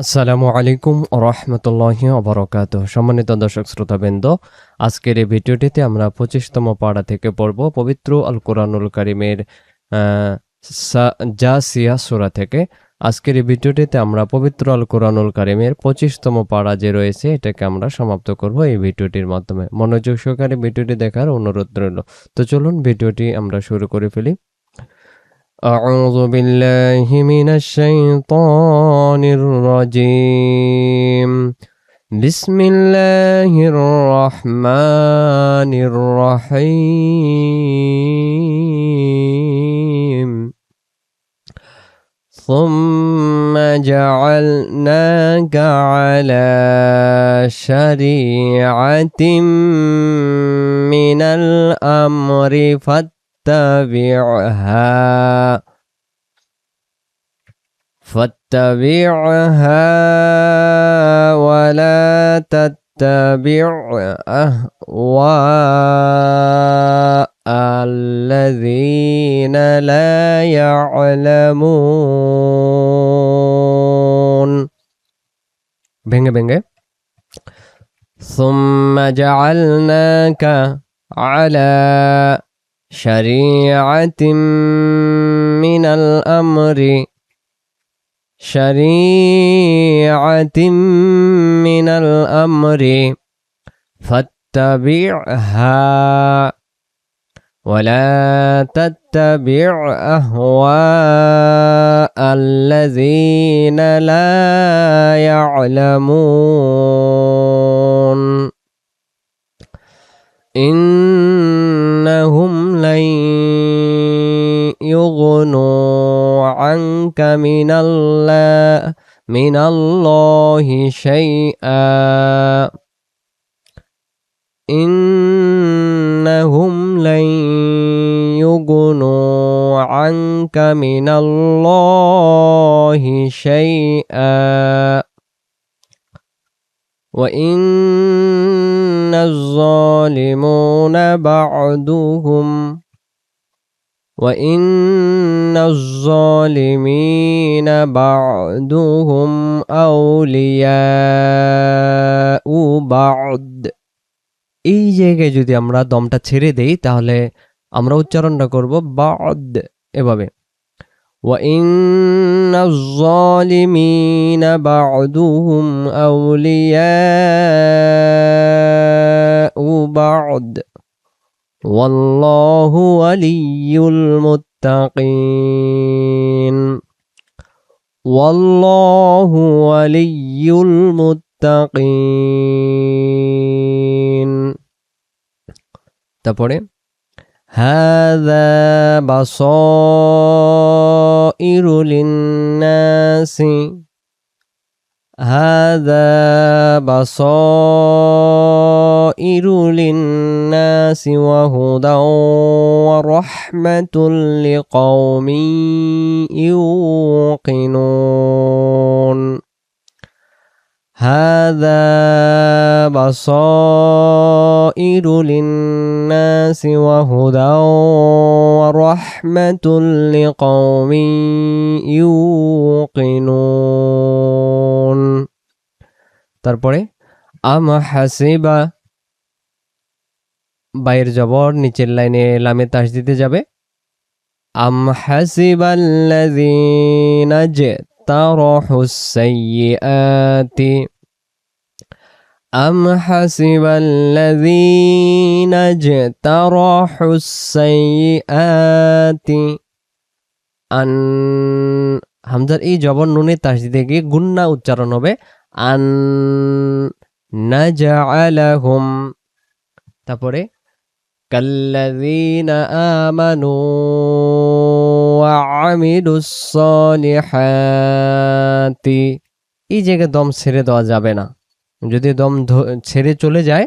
আসসালামু আলাইকুম রহমতুল্লাহি ওবারাকাতুহ। সম্মানিত দর্শক শ্রোতাবৃন্দ, আজকের এই ভিডিওটিতে আমরা 25তম পারা থেকে পড়ব পবিত্র আল কোরআনুল কারিমের জাসিয়া সূরা থেকে। আজকের এই ভিডিওটিতে আমরা পবিত্র আল কোরআনুল কারিমের 25তম পারা যে রয়েছে এটাকে আমরা সমাপ্ত করব এই ভিডিওটির মাধ্যমে। মনোযোগ সহকারে ভিডিওটি দেখার অনুরোধ রইল। তো চলুন ভিডিওটি আমরা শুরু করে ফেলি। أعوذ بالله من الشيطان الرجيم. بسم الله الرحمن الرحيم. ثم جعلناك على شريعة من الأمر فاتبعها ولا تتبع أهواء الذين لا يعلمون. بنجي ثم جعلناك على شريعة من الأمر فاتبعها ولا تتبع أهواء الذين لا يعلمون. إنهم لن يغنوا عنك من الله شيئا. إنهم لن يغنوا عنك من الله شيئا وإن الظالمين بعضهم أولياء بعض. এই জায়গায় যদি আমরা দমটা ছেড়ে দেই তাহলে আমরা উচ্চারণটা করব বাদ এভাবে। وإن الظالمين بعضهم أولياء بعض والله ولي المتقين. والله ولي المتقين. তারপরে هذا بصائر للناس وهدى ورحمة لقوم يوقنون. هذا بصائر للناس وهدى ورحمة لقوم يوقنون. তারপরে হাসিবা, বাইরের জবর নিচের লাইনে লামে তাসদিদে যাবে। হাসিবাল্লাযীনা ইজতারাহুস সাইয়্যাতি হাসিবাল্লাযীনা ইজতারাহুস সাইয়্যাতি। হামজার এই জবর নুনে তাসদিদে গিয়ে গুন্না উচ্চারণ হবে আন নাজআলাহুম। তারপরে কাল্লাযীনা আমানু ওয়া আমিলুস সালিহাতি। এই জায়গায় দম ছেড়ে দেওয়া যাবে না। যদি দম ছেড়ে চলে যায়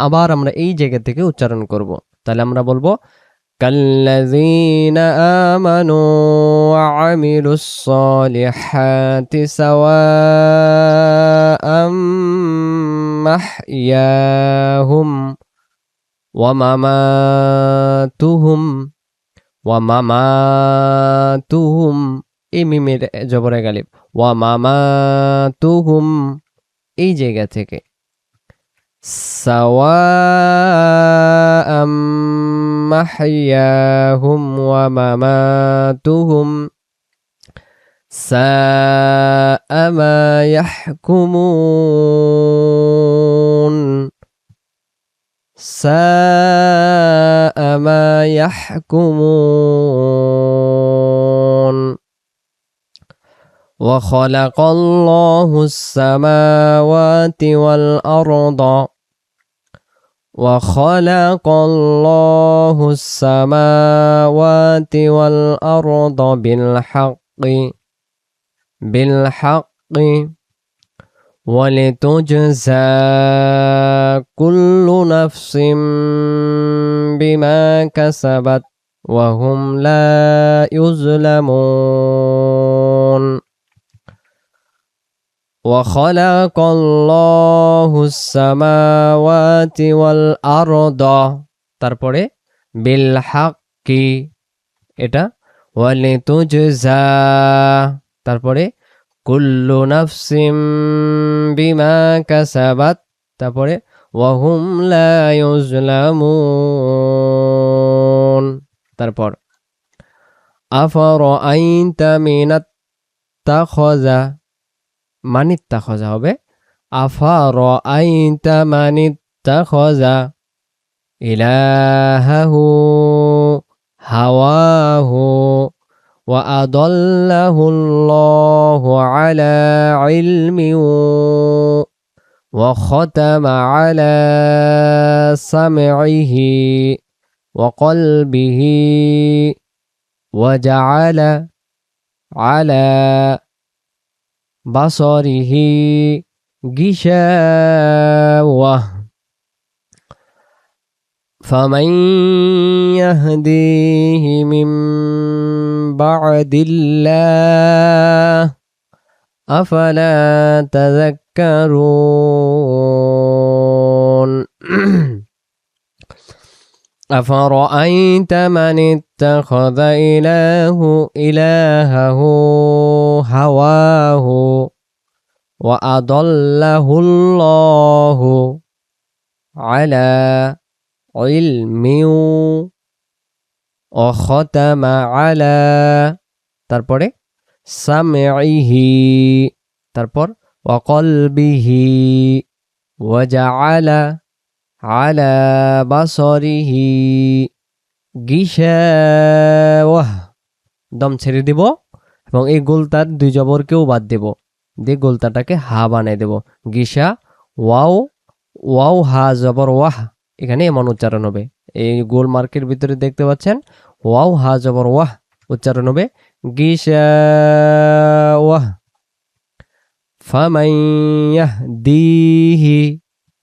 আবার আমরা এই জায়গা থেকে উচ্চারণ করব। তাহলে আমরা বলবো কাল্লাযীনা আমানু ওয়া আমিলুস সালিহাতি সাওয়াআম মাহইয়াহুম ওয়া মামাতুহুম এই মিমের জবর এক আলিফ, ওয়া মামাতুহুম এই জায়গা থেকে, সাওয়াআম মাহইয়াহুম ওয়া মামাতুহুম সাআ মা ইয়াহকুমুন, সাআ মা ইয়াহকুমুন। وخلق الله السماوات والأرض وخلق الله السماوات والأرض بالحق ولتجزى كل نفس بما كسبت وهم لا يظلمون وخلق الله السماوات والأرض তারপরে বিলহাক্কি এটা, ওয়ালিতুজজা তারপরে কুল্লু নাফসিম বিমা কাসাবাত তারপরে ওয়াহুম লা ইউজলামুন। তারপর আফারাআইতা মানিত্তাখাযা, মানিত্তাখাযা হবে আফারাআইতা মানিত্তাখাযা ইলাহাহু হাওয়াহু ওয়া আদাল্লাহুল্লাহু আলা ইলমিন ওয়া খাতামা আলা সামইহি ওয়া কলবিহি ওয়া জাআলা আলা বাসারিহি গিশাওয়া ফামান ইয়াহদিহি মিন বা'দিল্লাহ আফালা তাযাক্কারুন। أفرأيت من اتخذ إلهه هواه وأضله الله على علم وختم على তারপরে সামইহি তারপর ওয়াকলবিহি ওয়াজআলা আলা বাসারিহি গিশাওয়াহ, দম ছেড়ে দিব এবং এই গোলতার দুই জবরকেও বাদ দেব, দিয়ে গোলতাটাকে হা বানাই দেব। গিশা ওয়াও ওয়াও হা জবর ওয়াহ, এখানে এমন উচ্চারণ হবে। এই গোল মার্কের ভিতরে দেখতে পাচ্ছেন ওয়াও হা জবর ওয়াহ উচ্চারণ হবে গিশাওয়াহ। ফামান ইয়াহদিহি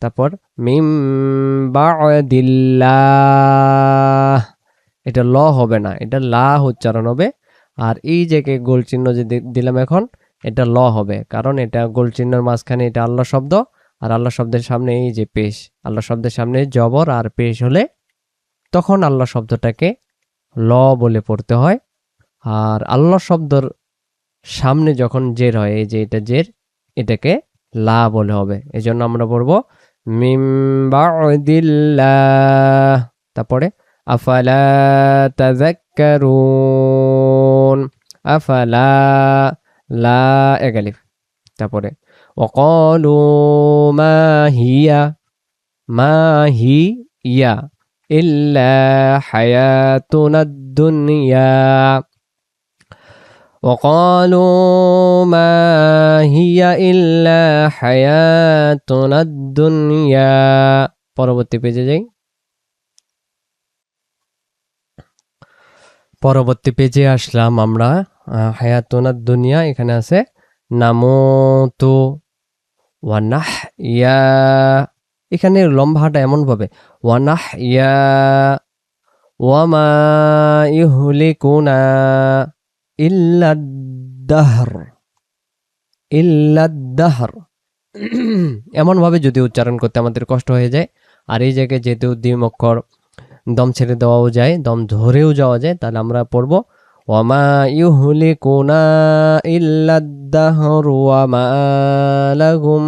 তারপর মিন বা'দিল্লাহ, এটা ল হবে না, এটা লা উচ্চারণ হবে। আর এই যে গোল চিহ্ন যে দিলাম এখন এটা ল হবে, কারণ এটা গোল চিহ্নের মাঝখানে এটা আল্লাহ শব্দ, আর আল্লাহ শব্দের সামনে এই যে পেশ, আল্লাহ শব্দের সামনে জবর আর পেশ হলে তখন আল্লাহ শব্দটাকে ল বলে পড়তে হয়। আর আল্লাহ শব্দর সামনে যখন জের হয়, এই যে এটা জের, এটাকে লা বলে হবে। এজন্য আমরা পড়বো মিন বা'দিল্লাহ, তারপরে আফালা তাযাক্কারুন, আফালা লা এক আলিফ, তারপরে ওয়াকালু মা হিয়া ইল্লা হায়াতুনাদ দুনিয়া, وقالوا ما هي إلا حياتنا الدنيا। পরবর্তী পেজে যাই। পরবর্তী পেজে আসলাম আমরা। হায়াতুনাদ দুনিয়া এখানে আছে নামুতু ওয়া নাহইয়া, এখানে লম্বাটা এমন ভাবে ওয়া নাহইয়া ওয়া মা ইহলিকুনা ইল্লাদ-দাহর, এমন ভাবে যদি উচ্চারণ করতে আমাদের কষ্ট হয়ে যায়, আর এই জায়গায় যেহেতু দ্বিম অক্ষর দম ছেড়ে দেওয়াও যায়, দম ধরেও যাওয়া যায়, তাহলে আমরা পড়ব وما يهلكنا إلا الدهر وما لهم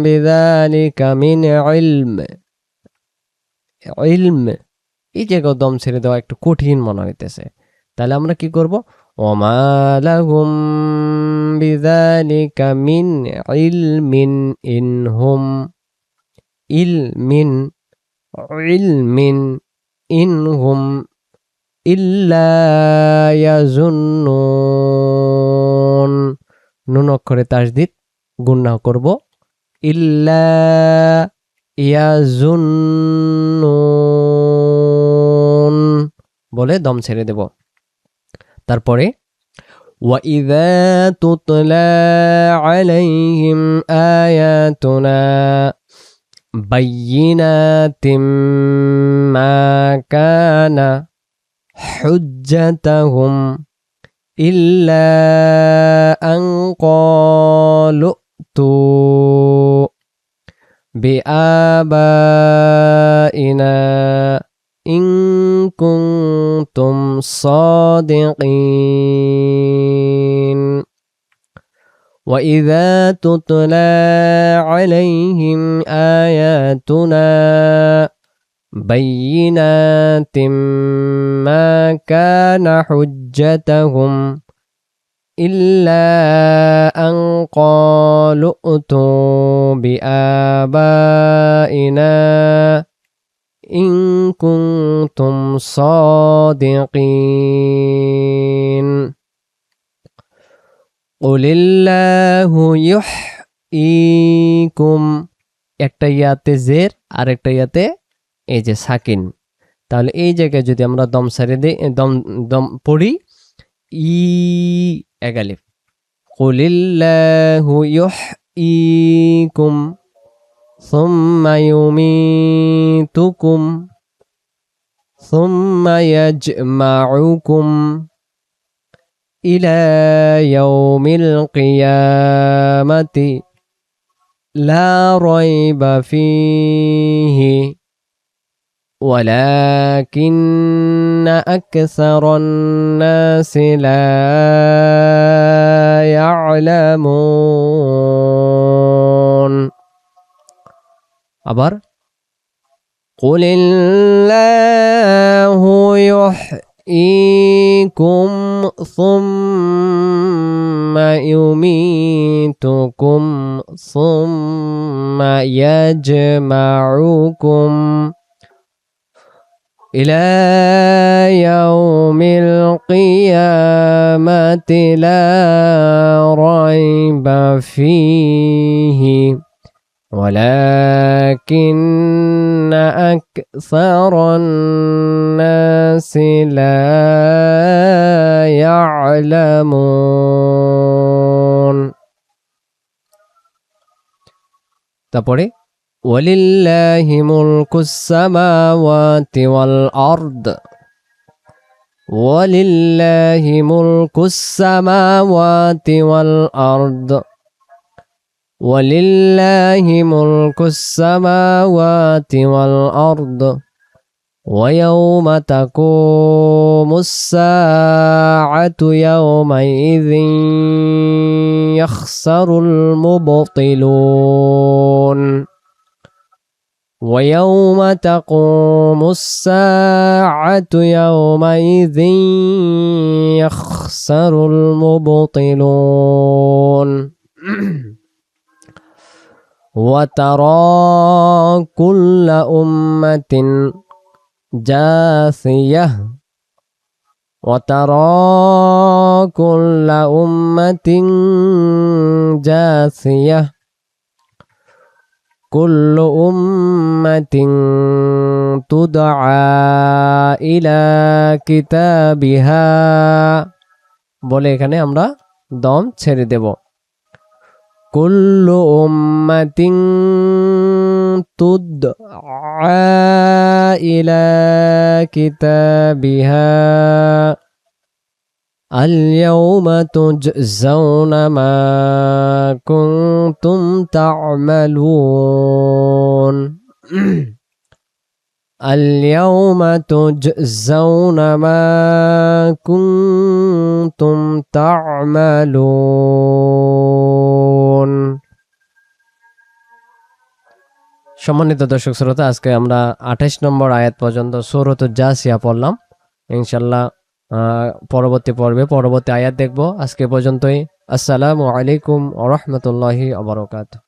بذلك من علم এই জায়গায় দম ছেড়ে দেওয়া একটু কঠিন মনে হইতেছে, তাহলে আমরা কি করব? ওমা লাহুম বিযালিকা মিন ইলমিন ইনহুম ইল্লা ইয়াজুন্নুন। নুন অক্ষরে তাসদিদ গুণনা করব, ইল্লা ইয়াজুন্নুন বলে দম ছেড়ে দেব। তারপরে وَإِذَا تُتْلَى عَلَيْهِمْ آيَاتُنَا بَيِّنَاتٍ مَا كَانَ حُجَّتَهُمْ إِلَّا أَنْ قَالُوا ائْتُوا بِآبَائِنَا إِن كُنتُمْ صَادِقِينَ وَإِذَا تُتْلَى عَلَيْهِمْ آيَاتُنَا بَيِّنَاتٍ مَا كَانَ حُجَّتَهُمْ إِلَّا أَنْ قَالُوا ائْتُوا بِآبَائِنَا إِن كُنتُمْ صَادِقِينَ قُلِ اللَّهُ يُحْيِيكُمْ। একটা ইয়াতে জের আর একটা ইয়াতে এই যে সাকিন, তাহলে এই জায়গায় যদি আমরা দম সারে দিই, দম পড়ি, ই এক আলিফ। قُلِ اللَّهُ يُحْيِيكُمْ ثُمَّ يُمِيتُكُمْ ثُمَّ يَجْمَعُكُمْ إِلَى يَوْمِ الْقِيَامَةِ لَا رَيْبَ فِيهِ وَلَكِنَّ أَكْثَرَ النَّاسِ لَا يَعْلَمُونَ। আবার قُلِ اللَّهُ يُحْيِيكُمْ ثُمَّ يُمِيتُكُمْ ثُمَّ يَجْمَعُكُمْ إِلَى يَوْمِ الْقِيَامَةِ لَا رَيْبَ فِيهِ وَلَكِنَّ أَكْثَرَ النَّاسِ لَا يَعْلَمُونَ। তারপরে وَلِلَّهِ مُلْكُ السَّمَاوَاتِ وَالْأَرْضِ وَلِلَّهِ مُلْكُ السَّمَاوَاتِ وَالْأَرْضِ وَلِلَّهِ مُلْكُ السَّمَاوَاتِ وَالْأَرْضِ وَيَوْمَ تَقُومُ السَّاعَةُ يَوْمَئِذٍ يَخْسَرُ الْمُبْطِلُونَ وَيَوْمَ تَقُومُ السَّاعَةُ يَوْمَئِذٍ يَخْسَرُ الْمُبْطِلُونَ وَتَرَى كُلَّ أُمَّةٍ جَاثِيَةً كُلُّ أُمَّةٍ تُدْعَى إِلَى كِتَابِهَا বলে এখানে আমরা দম ছেড়ে দেব। كُلُّ أُمَّةٍ تُدْعَى إِلَى كِتَابِهَا الْيَوْمَ تُجْزَوْنَ مَا كُنْتُمْ تَعْمَلُونَ اليوم تجزون ما كنتم تعملون। সম্মানিত দর্শক শ্রোতা, আজকে আমরা 28 নম্বর আয়াত পর্যন্ত সূরাতুল জাসিয়া পড়লাম। ইনশাআল্লাহ পরবর্তী পর্বে পরবর্তী আয়াত দেখব। আজকে পর্যন্তই। আসসালামু আলাইকুম ওয়া রাহমাতুল্লাহি ওয়া বারাকাতুহু।